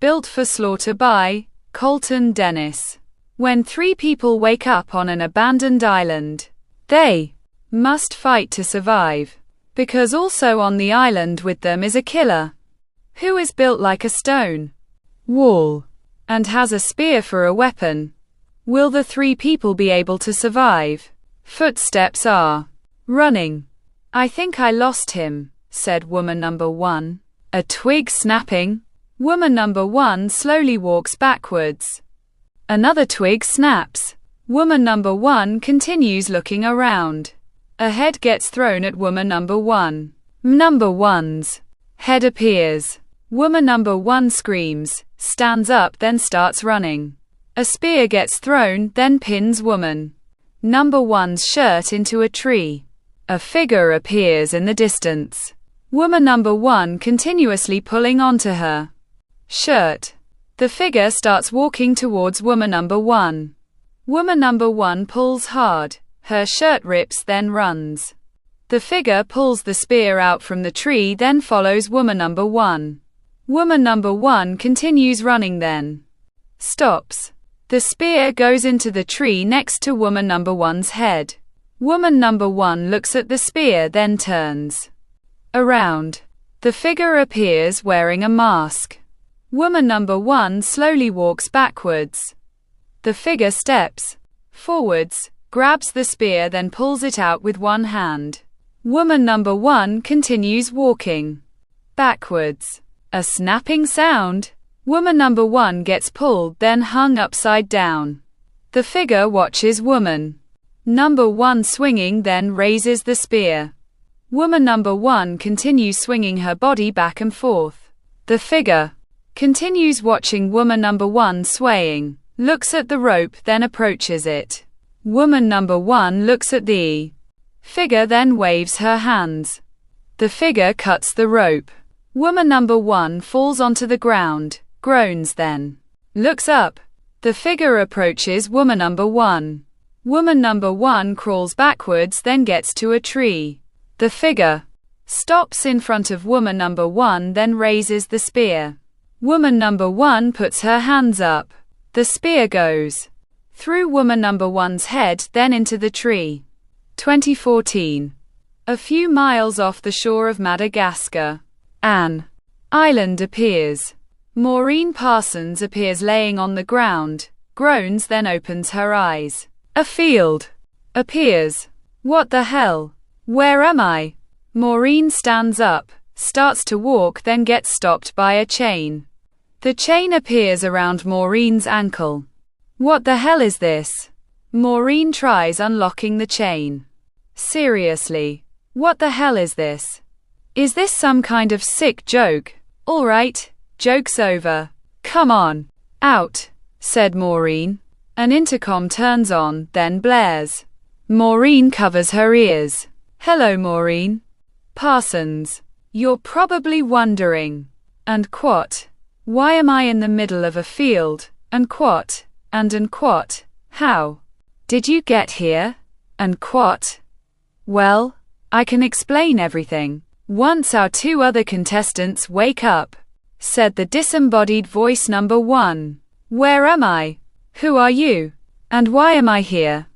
Built for Slaughter by Colton. When three people wake up on an abandoned island, they must fight to survive. Because also on the island with them is a killer, who is built like a stone wall and has a spear for a weapon. Will the three people be able to survive? Footsteps are running. I think I lost him, said woman number one. A twig snapping. Woman number one slowly walks backwards. Another twig snaps. Woman number one continues looking around. A head gets thrown at woman number one. Number one's head appears. Woman number one screams, stands up, then starts running. A spear gets thrown, then pins woman number one's shirt into a tree. A figure appears in the distance. Woman number one continuously pulling onto her shirt. The figure starts walking towards woman number one. Woman number one pulls hard. Her shirt rips, then runs. The figure pulls the spear out from the tree, then follows woman number one. Woman number one continues running, then stops. The spear goes into the tree next to woman number one's head. Woman number one looks at the spear, then turns around. The figure appears wearing a mask. Woman number one slowly walks backwards. The figure steps forwards, grabs the spear, then pulls it out with one hand. Woman number one continues walking backwards. A snapping sound. Woman number one gets pulled, then hung upside down. The figure watches woman number one swinging, then raises the spear. Woman number one continues swinging her body back and forth. The figure continues watching woman number one swaying, looks at the rope, then approaches it. Woman number one looks at the figure, then waves her hands. The figure cuts the rope. Woman number one falls onto the ground, groans, then looks up. The figure approaches woman number one. Woman number one crawls backwards, then gets to a tree. The figure stops in front of woman number one, then raises the spear. Woman number one puts her hands up. The spear goes through woman number one's head, then into the tree. 2014. A few miles off the shore of Madagascar, an island appears. Maureen Parsons appears laying on the ground, groans, then opens her eyes. A field appears. What the hell? Where am I? Maureen stands up, starts to walk, then gets stopped by a chain. The chain appears around Maureen's ankle. What the hell is this? Maureen tries unlocking the chain. Seriously, what the hell is this? Is this some kind of sick joke? Alright, joke's over. Come on, out, said Maureen. An intercom turns on, then blares. Maureen covers her ears. Hello, Maureen. Parsons. You're probably wondering. And what? Why am I in the middle of a field? And what? And what? How did you get here? And what? Well, I can explain everything once our two other contestants wake up, said the disembodied voice number one. Where am I? Who are you? And why am I here?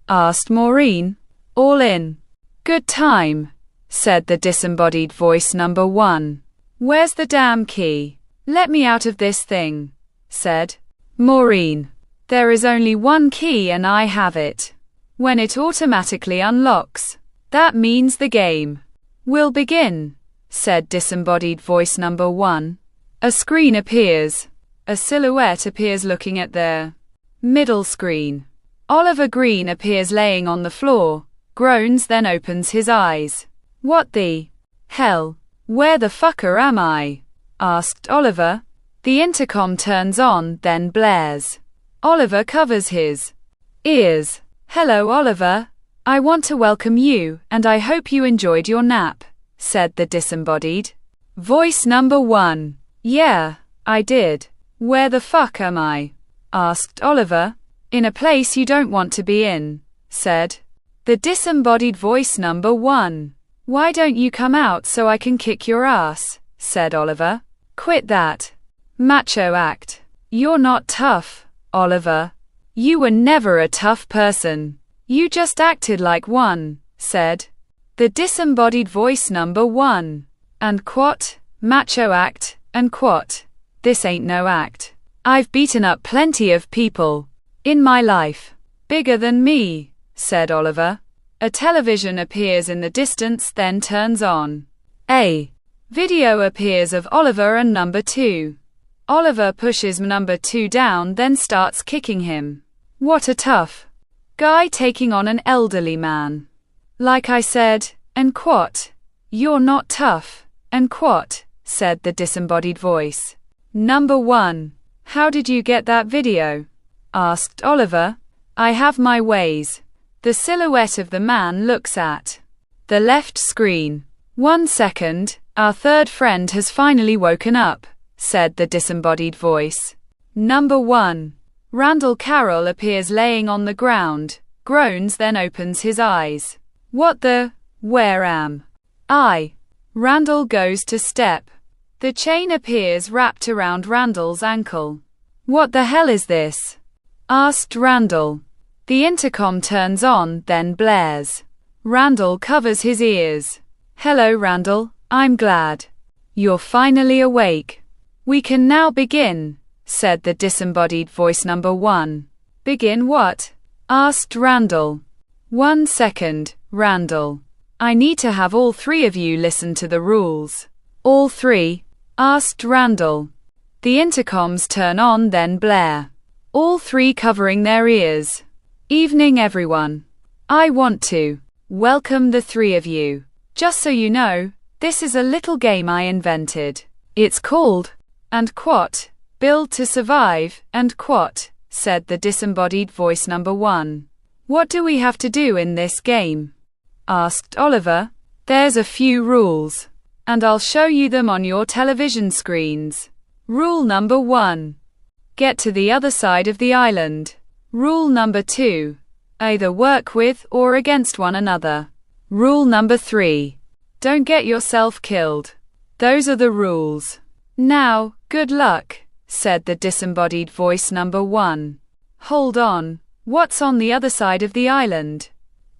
Asked Maureen. All in good time, said the disembodied voice number one. Where's the damn key? Let me out of this thing, said Maureen. There is only one key and I have it. When it automatically unlocks, that means the game will begin, said disembodied voice number one. A screen appears. A silhouette appears looking at their middle screen. Oliver Green appears laying on the floor, groans, then opens his eyes. What the hell? Where the fucker am I? Asked Oliver. The intercom turns on, then blares. Oliver covers his ears. Hello, Oliver. I want to welcome you, and I hope you enjoyed your nap, said the disembodied voice number one. Yeah, I did. Where the fuck am I? Asked Oliver. In a place you don't want to be in, said the disembodied voice number one. Why don't you come out so I can kick your ass? Said Oliver. Quit that. Macho act. You're not tough, Oliver. You were never a tough person. You just acted like one, said the disembodied voice number 1. And quat, macho act, and quat. This ain't no act. I've beaten up plenty of people in my life. Bigger than me, said Oliver. A television appears in the distance, then turns on. A video appears of Oliver and number 2. Oliver pushes number 2 down, then starts kicking him. What a tough guy taking on an elderly man. Like I said, and quat. You're not tough, and quat, said the disembodied voice. Number 1. How did you get that video? Asked Oliver. I have my ways. The silhouette of the man looks at the left screen. 1 second, our third friend has finally woken up, said the disembodied voice. Number 1. Randall Carroll appears laying on the ground, groans, then opens his eyes. What the? Where am I? Randall goes to step. The chain appears wrapped around Randall's ankle. What the hell is this? Asked Randall. The intercom turns on, then blares. Randall covers his ears. Hello, Randall. I'm glad you're finally awake. We can now begin, said the disembodied voice number 1. Begin what? Asked Randall. 1 second, Randall. I need to have all 3 of you listen to the rules. All 3? Asked Randall. The intercoms turn on, then blare. All 3 covering their ears. Evening, everyone. I want to welcome the 3 of you. Just so you know, this is a little game I invented. It's called and quat, build to survive, and quat, said the disembodied voice number 1. What do we have to do in this game? Asked Oliver. There's a few rules, and I'll show you them on your television screens. Rule number 1. Get to the other side of the island. Rule number 2. Either work with or against one another. Rule number 3. Don't get yourself killed. Those are the rules. Now, good luck, said the disembodied voice number 1. Hold on, what's on the other side of the island?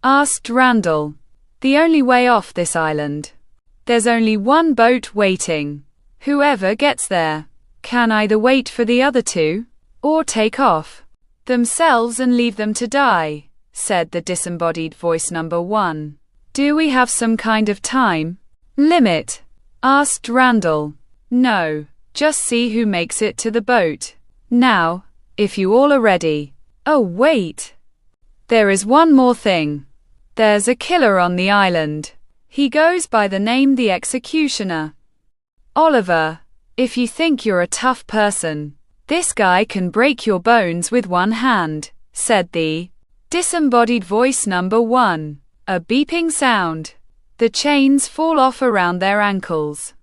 Asked Randall. The only way off this island. There's only one boat waiting. Whoever gets there can either wait for the other 2 or take off themselves and leave them to die, said the disembodied voice number 1. Do we have some kind of time limit? Asked Randall. No, just see who makes it to the boat. Now, if you all are ready. Oh, wait. There is one more thing. There's a killer on the island. He goes by the name the Executioner. Oliver, if you think you're a tough person, this guy can break your bones with one hand, said the disembodied voice number 1. A beeping sound. The chains fall off around their ankles.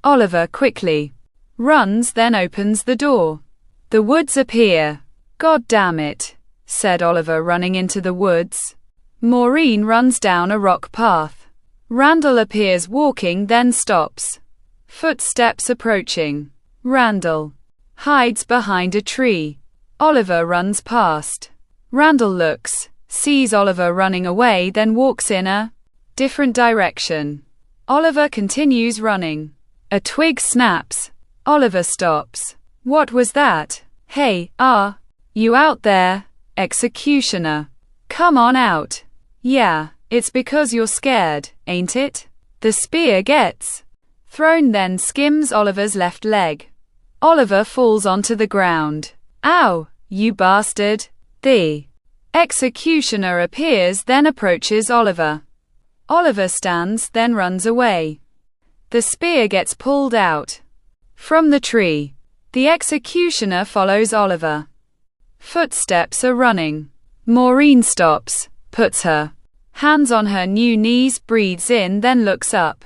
Oliver quickly runs, then opens the door. The woods appear. God damn it, said Oliver, running into the woods. Maureen runs down a rock path. Randall appears walking, then stops. Footsteps approaching. Randall hides behind a tree. Oliver runs past. Randall looks, sees Oliver running away, then walks in a different direction. Oliver continues running. A twig snaps. Oliver stops. What was that? Hey, you out there, Executioner? Come on out. Yeah, it's because you're scared, ain't it? The spear gets thrown, then skims Oliver's left leg. Oliver falls onto the ground. Ow, you bastard. The Executioner appears, then approaches Oliver. Oliver stands, then runs away. The spear gets pulled out from the tree. The Executioner follows Oliver. Footsteps are running. Maureen stops, puts her hands on her new knees, breathes in, then looks up.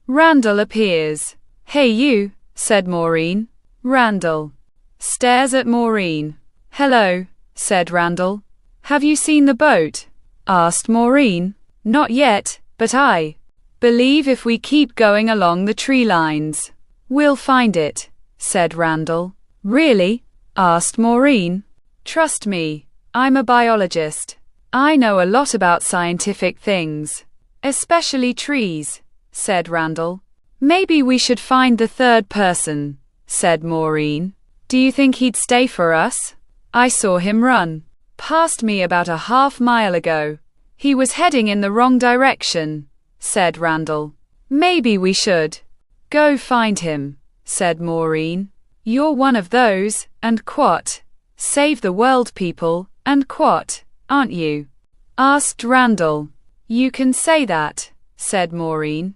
Randall appears. Hey you, said Maureen. Randall stares at Maureen. Hello, said Randall. Have you seen the boat? Asked Maureen. Not yet, but I believe if we keep going along the tree lines, we'll find it, said Randall. Really? Asked Maureen. Trust me, I'm a biologist. I know a lot about scientific things. Especially trees, said Randall. Maybe we should find the third person, said Maureen. Do you think he'd stay for us? I saw him run past me about a half-mile ago. He was heading in the wrong direction, said Randall. Maybe we should go find him, said Maureen. You're one of those, and quat, save the world people, and quat, aren't you? Asked Randall. You can say that, said Maureen.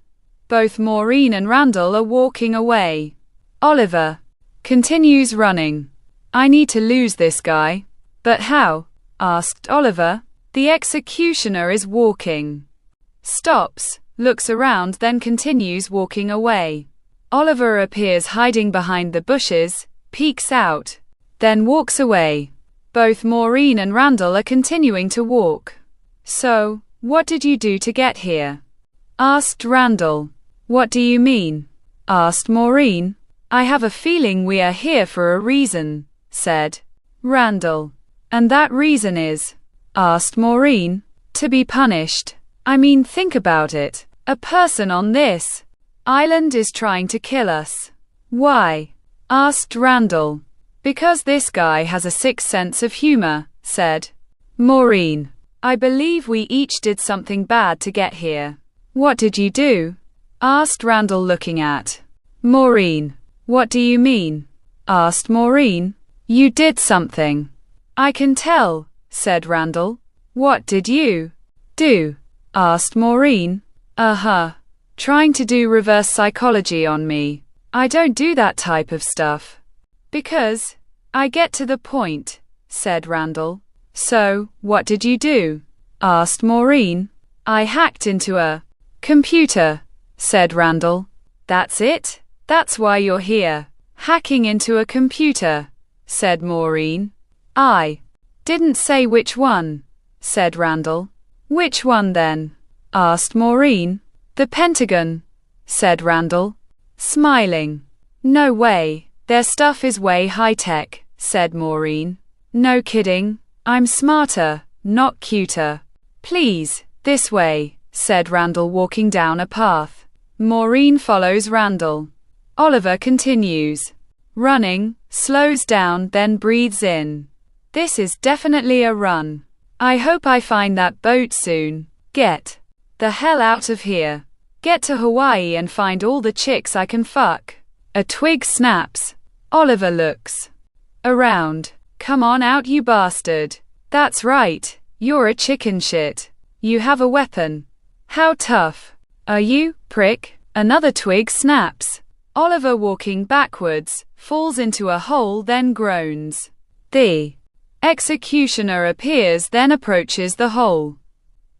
Both Maureen and Randall are walking away. Oliver continues running. I need to lose this guy. But how? Asked Oliver. The executioner is walking. Stops, looks around, then continues walking away. Oliver appears hiding behind the bushes, peeks out, then walks away. Both Maureen and Randall are continuing to walk. So, what did you do to get here? Asked Randall. What do you mean? Asked Maureen. I have a feeling we are here for a reason, said Randall. And that reason is? Asked Maureen. To be punished. I mean, think about it. A person on this island is trying to kill us. Why? Asked Randall. Because this guy has a sick sense of humor, said Maureen. I believe we each did something bad to get here. What did you do? Asked Randall, looking at Maureen. What do you mean? Asked Maureen. You did something. I can tell, said Randall. What did you do? Asked Maureen. Trying to do reverse psychology on me. I don't do that type of stuff. Because I get to the point, said Randall. So, what did you do? Asked Maureen. I hacked into a computer, said Randall. That's it? That's why you're here. Hacking into a computer, said Maureen. I didn't say which one, said Randall. Which one then? Asked Maureen. The Pentagon, said Randall, smiling. No way, their stuff is way high-tech, said Maureen. No kidding, I'm smarter, not cuter. Please, this way, said Randall, walking down a path. Maureen follows Randall. Oliver continues running, slows down, then breathes in. This is definitely a run. I hope I find that boat soon. Get the hell out of here. Get to Hawaii and find all the chicks I can fuck. A twig snaps. Oliver looks around. Come on out, you bastard. That's right. You're a chicken shit. You have a weapon. How tough are you, prick? Another twig snaps. Oliver, walking backwards, falls into a hole, then groans. The executioner appears, then approaches the hole.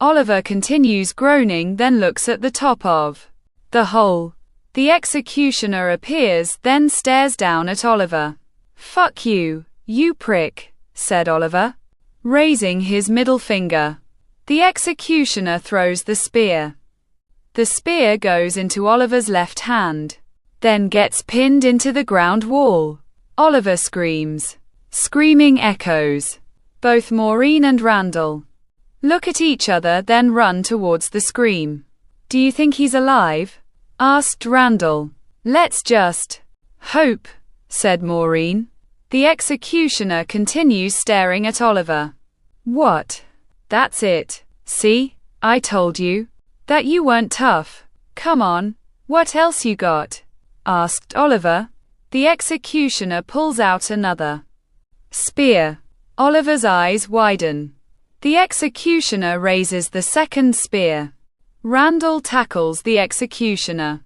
Oliver continues groaning, then looks at the top of the hole. The executioner appears, then stares down at Oliver. Fuck you, you prick, said Oliver, raising his middle finger. The executioner throws the spear. The spear goes into Oliver's left hand, then gets pinned into the ground wall. Oliver screams. Screaming echoes. Both Maureen and Randall look at each other, then run towards the scream. Do you think he's alive? Asked Randall. Let's just hope, said Maureen. The executioner continues staring at Oliver. What? That's it. See? I told you that you weren't tough. Come on. What else you got? Asked Oliver. The executioner pulls out another spear. Oliver's eyes widen. The executioner raises the second spear. Randall tackles the executioner,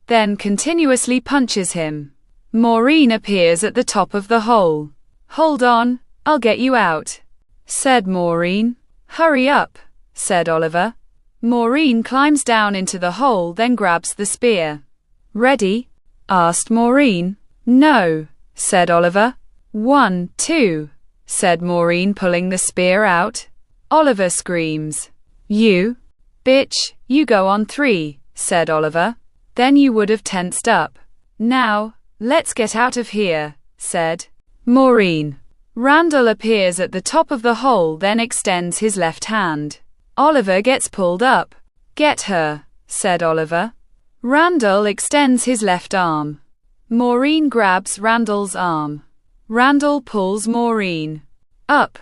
then continuously punches him. Maureen appears at the top of the hole. Hold on, I'll get you out, said Maureen. Hurry up, said Oliver. Maureen climbs down into the hole, then grabs the spear. Ready? Asked Maureen. No, said Oliver. 1, 2, said Maureen, pulling the spear out. Oliver screams. You bitch, you go on 3, said Oliver. Then you would have tensed up. Now, let's get out of here, said Maureen. Randall appears at the top of the hole, then extends his left hand. Oliver gets pulled up. Get her, said Oliver. Randall extends his left arm. Maureen grabs Randall's arm. Randall pulls Maureen up.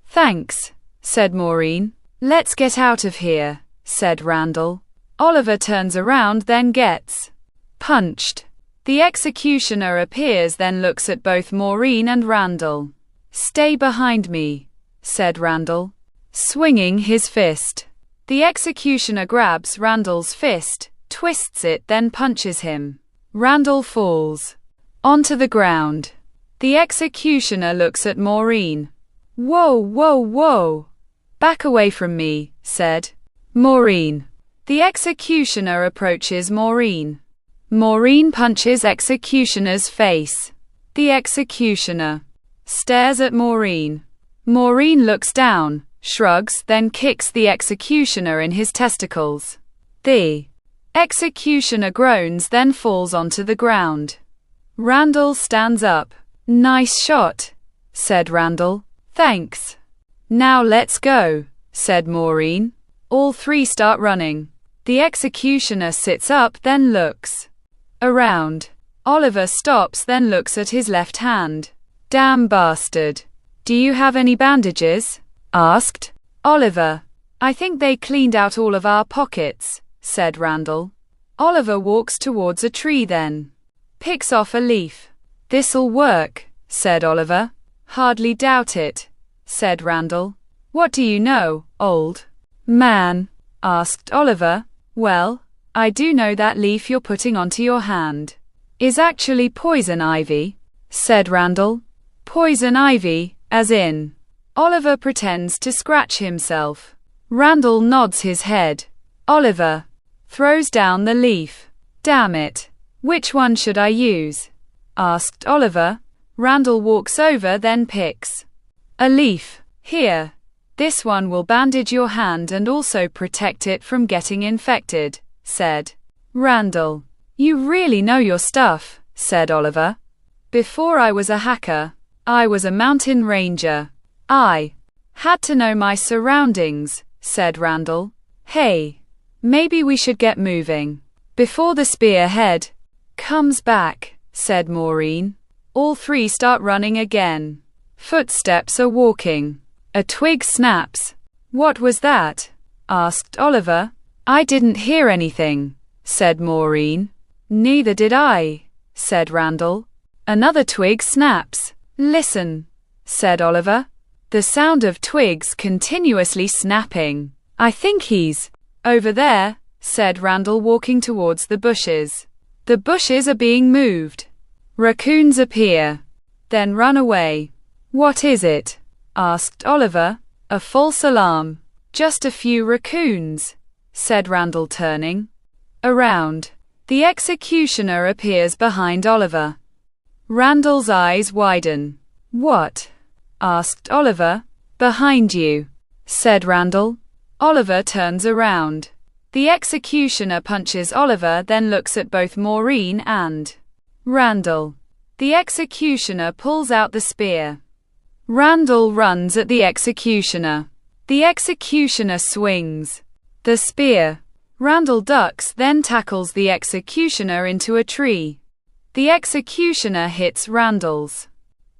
Thanks, said Maureen. Let's get out of here, said Randall. Oliver turns around, then gets punched. The executioner appears, then looks at both Maureen and Randall. Stay behind me, said Randall, swinging his fist. The executioner grabs Randall's fist, twists it, then punches him. Randall falls onto the ground. The executioner looks at Maureen. Whoa, whoa, whoa. Back away from me, said Maureen. The executioner approaches Maureen. Maureen punches executioner's face. The executioner stares at Maureen. Maureen looks down, shrugs, then kicks the executioner in his testicles. The executioner groans, then falls onto the ground. Randall stands up. Nice shot, said Randall. Thanks. Now let's go, said Maureen. All three start running. The executioner sits up, then looks around. Oliver stops, then looks at his left hand. Damn bastard. Do you have any bandages? Asked Oliver. I think they cleaned out all of our pockets, said Randall. Oliver walks towards a tree, then picks off a leaf. This'll work, said Oliver. Hardly doubt it, said Randall. What do you know, old man? Asked Oliver. Well, I do know that leaf you're putting onto your hand is actually poison ivy, said Randall. Poison ivy, as in? Oliver pretends to scratch himself. Randall nods his head. Oliver throws down the leaf. Damn it. Which one should I use? Asked Oliver. Randall walks over, then picks a leaf. Here. This one will bandage your hand and also protect it from getting infected, said Randall. You really know your stuff, said Oliver. Before I was a hacker, I was a mountain ranger. I had to know my surroundings, said Randall. Hey, maybe we should get moving before the spearhead comes back, said Maureen. All three start running again. Footsteps are walking. A twig snaps. What was that? Asked Oliver. I didn't hear anything, said Maureen. Neither did I, said Randall. Another twig snaps. Listen, said Oliver. The sound of twigs continuously snapping. I think he's over there, said Randall, walking towards the bushes. The bushes are being moved. Raccoons appear, then run away. What is it? Asked Oliver. A false alarm. Just a few raccoons, said Randall, turning around. The executioner appears behind Oliver. Randall's eyes widen. What? Asked Oliver. Behind you, said Randall. Oliver turns around. The executioner punches Oliver, then looks at both Maureen and Randall. The executioner pulls out the spear. Randall runs at the executioner. The executioner swings the spear. Randall ducks, then tackles the executioner into a tree. The executioner hits Randall's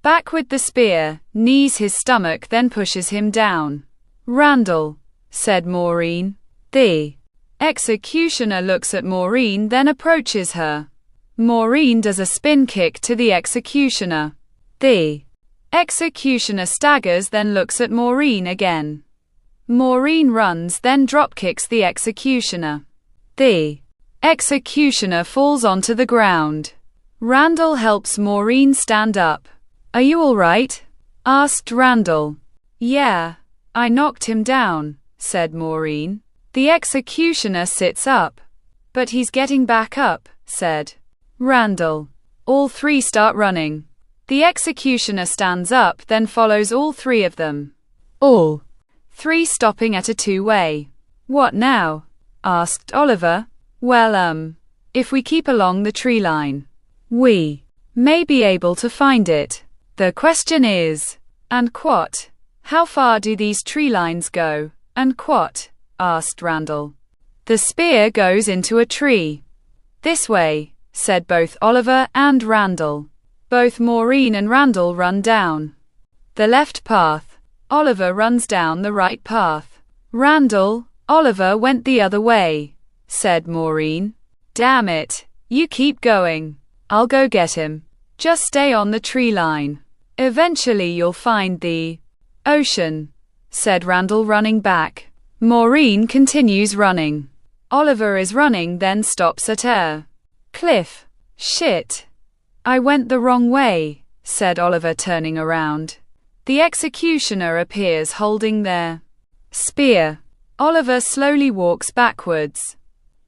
back with the spear, knees his stomach, then pushes him down. Randall, said Maureen. The executioner looks at Maureen, then approaches her. Maureen does a spin kick to the executioner. The executioner staggers, then looks at Maureen again. Maureen runs, then dropkicks the executioner. The executioner falls onto the ground. Randall helps Maureen stand up. Are you all right? Asked Randall. Yeah, I knocked him down, said Maureen. The executioner sits up. But he's getting back up, said Randall. All three start running. The executioner stands up, then follows all three of them. All three stopping at a two-way. What now? Asked Oliver. Well, if we keep along the tree line, we may be able to find it. The question is, and what? How far do these tree lines go, and what? Asked Randall. The spear goes into a tree. This way, said both Oliver and Randall. Both Maureen and Randall run down the left path. Oliver runs down the right path. Randall, Oliver went the other way, said Maureen. Damn it, you keep going. I'll go get him. Just stay on the tree line. Eventually you'll find the ocean, said Randall, running back. Maureen continues running. Oliver is running, then stops at a cliff. Shit. I went the wrong way, said Oliver, turning around. The executioner appears holding their spear. Oliver slowly walks backwards.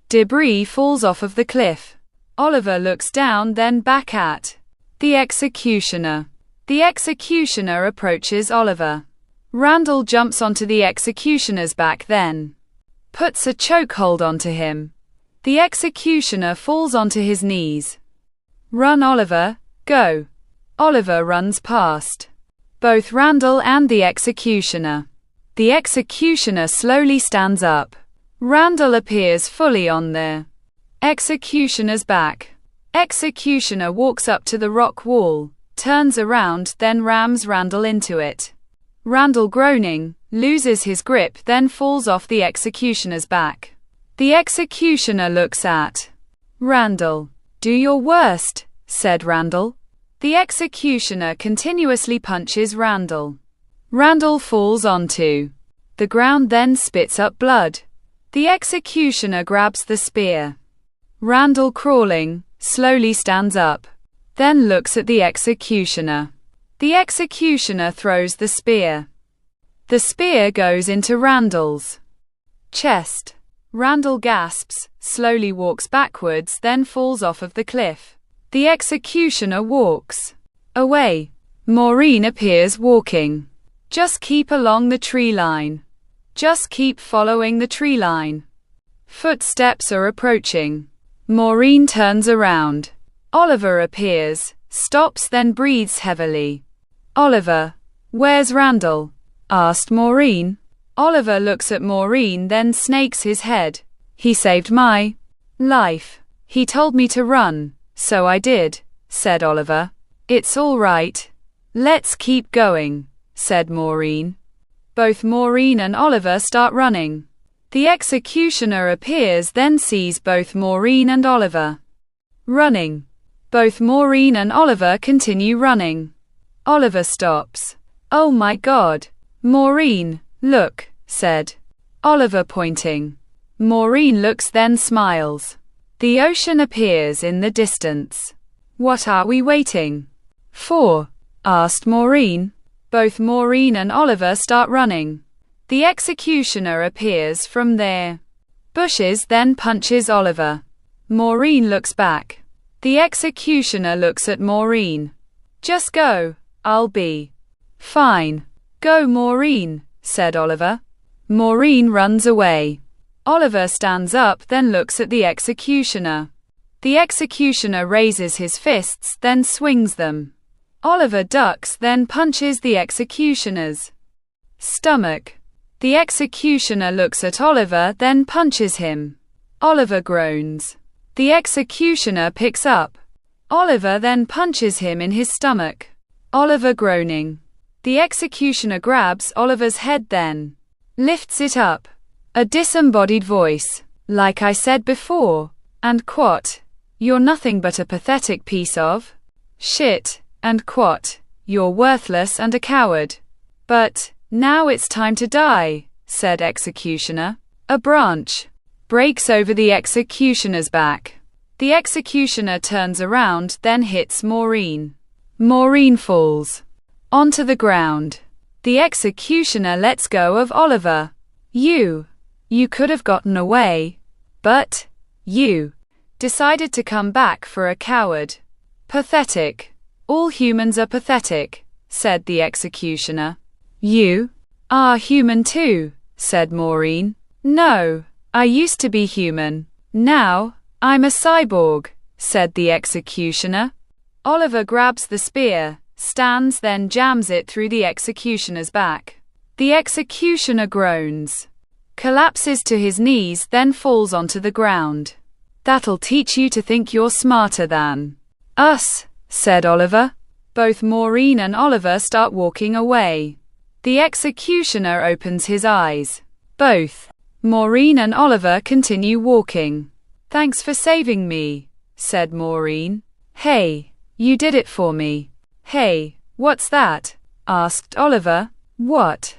Debris falls off of the cliff. Oliver looks down, then back at the executioner. The executioner approaches Oliver. Randall jumps onto the executioner's back, then puts a chokehold onto him. The executioner falls onto his knees. Run, Oliver, go. Oliver runs past both Randall and the executioner. The executioner slowly stands up. Randall appears fully on the executioner's back. Executioner walks up to the rock wall, turns around, then rams Randall into it. Randall, groaning, loses his grip, then falls off the executioner's back. The executioner looks at Randall. Do your worst, said Randall. The executioner continuously punches Randall. Randall falls onto the ground, then spits up blood. The executioner grabs the spear. Randall, crawling, slowly stands up, then looks at the executioner. The executioner throws the spear. The spear goes into Randall's chest. Randall gasps, slowly walks backwards, then falls off of the cliff. The executioner walks away. Maureen appears walking. Just keep along the tree line. Just keep following the tree line. Footsteps are approaching. Maureen turns around. Oliver appears, stops, then breathes heavily. Oliver, where's Randall? Asked Maureen. Oliver looks at Maureen, then snakes his head. He saved my life. He told me to run, so I did, said Oliver. It's all right. Let's keep going, said Maureen. Both Maureen and Oliver start running. The executioner appears, then sees both Maureen and Oliver running. Both Maureen and Oliver continue running. Oliver stops. Oh my God. Maureen, look, said Oliver, pointing. Maureen looks, then smiles. The ocean appears in the distance. What are we waiting for? Asked Maureen. Both Maureen and Oliver start running. The executioner appears from their bushes, then punches Oliver. Maureen looks back. The executioner looks at Maureen. Just go, I'll be fine. Go, Maureen, said Oliver. Maureen runs away. Oliver stands up, then looks at the executioner. The executioner raises his fists, then swings them. Oliver ducks, then punches the executioner's stomach. The executioner looks at Oliver, then punches him. Oliver groans. The executioner picks up Oliver, then punches him in his stomach. Oliver groaning. The executioner grabs Oliver's head, then lifts it up. A disembodied voice. Like I said before. And quat. You're nothing but a pathetic piece of shit. And quat. You're worthless and a coward. But now it's time to die, said executioner. A branch breaks over the executioner's back. The executioner turns around, then hits Maureen. Maureen falls onto the ground. The executioner lets go of Oliver. You could have gotten away, but you decided to come back for a coward. Pathetic. All humans are pathetic, said the executioner. You are human too, said Maureen. No, I used to be human. Now, I'm a cyborg, said the executioner. Oliver grabs the spear, stands, then jams it through the executioner's back. The executioner groans, collapses to his knees, then falls onto the ground. "That'll teach you to think you're smarter than us," said Oliver. Both Maureen and Oliver start walking away. The executioner opens his eyes. Both Maureen and Oliver continue walking. "Thanks for saving me," said Maureen. "Hey, you did it for me." "Hey, what's that?" asked Oliver. "What?"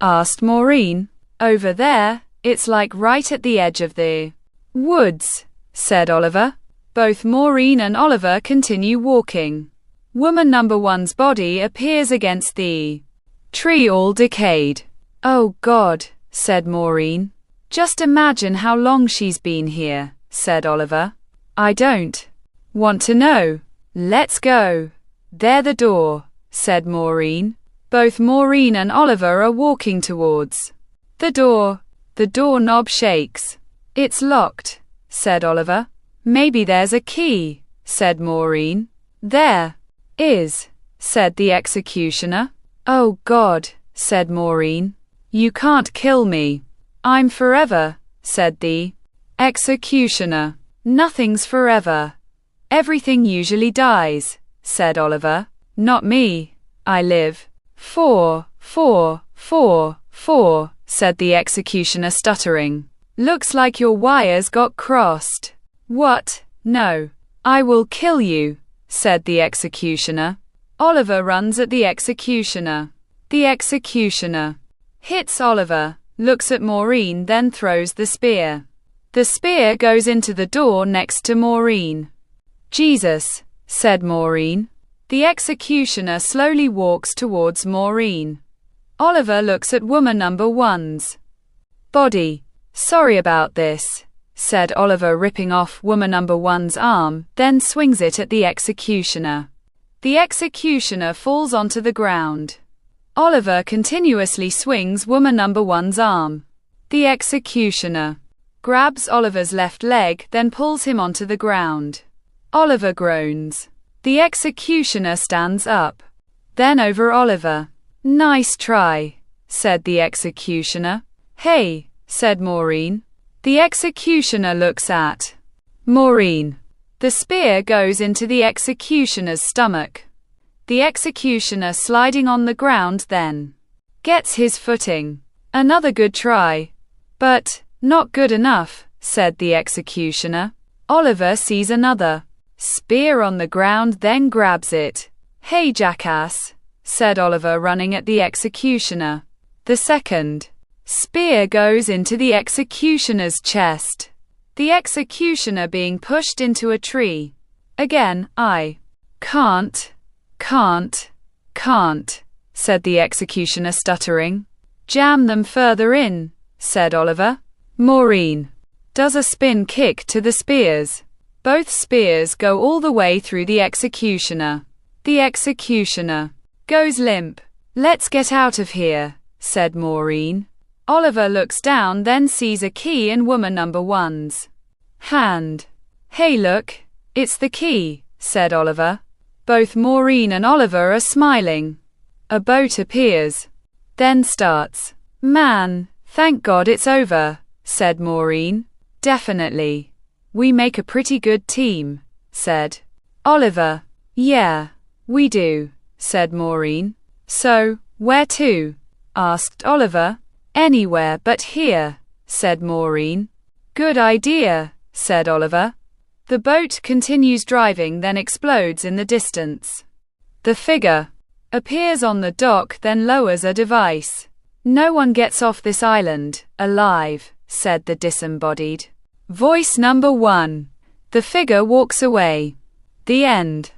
asked Maureen. "Over there, it's like right at the edge of the woods," said Oliver. Both Maureen and Oliver continue walking. Woman number one's body appears against the tree, all decayed. "Oh God," said Maureen. "Just imagine how long she's been here," said Oliver. "I don't want to know. Let's go." "There the door," said Maureen. Both Maureen and Oliver are walking towards the door. The doorknob shakes. "It's locked," said Oliver. "Maybe there's a key," said Maureen. "There is," said the executioner. "Oh God," said Maureen. "You can't kill me. I'm forever," said the executioner. "Nothing's forever. Everything usually dies," said Oliver. "Not me. I live." Four, said the executioner, stuttering. "Looks like your wires got crossed." "What? No. I will kill you," said the executioner. Oliver runs at the executioner. The executioner hits Oliver, looks at Maureen, then throws the spear. The spear goes into the door next to Maureen. "Jesus," said Maureen. The executioner slowly walks towards Maureen. Oliver looks at woman number one's body. "Sorry about this," said Oliver, ripping off woman number one's arm, then swings it at the executioner. The executioner falls onto the ground. Oliver continuously swings woman number one's arm. The executioner grabs Oliver's left leg, then pulls him onto the ground. Oliver groans. The executioner stands up. Then over Oliver. "Nice try," said the executioner. "Hey," said Maureen. The executioner looks at Maureen. The spear goes into the executioner's stomach. The executioner, sliding on the ground, then gets his footing. "Another good try." "But not good enough," said the executioner. Oliver sees another spear on the ground, then grabs it. "Hey, jackass," said Oliver, running at the executioner. The second spear goes into the executioner's chest. The executioner being pushed into a tree. Again, "I can't," said the executioner, stuttering. "Jam them further in," said Oliver. Maureen does a spin kick to the spears. Both spears go all the way through the executioner. The executioner goes limp. "Let's get out of here," said Maureen. Oliver looks down, then sees a key in woman number one's hand. "Hey, look, it's the key," said Oliver. Both Maureen and Oliver are smiling. A boat appears, then starts. "Man, thank God it's over," said Maureen. "Definitely. We make a pretty good team," said Oliver. "Yeah, we do," said Maureen. "So, where to?" asked Oliver. "Anywhere but here," said Maureen. "Good idea," said Oliver. The boat continues driving, then explodes in the distance. The figure appears on the dock, then lowers a device. "No one gets off this island alive," said the disembodied voice number one. The figure walks away. The end.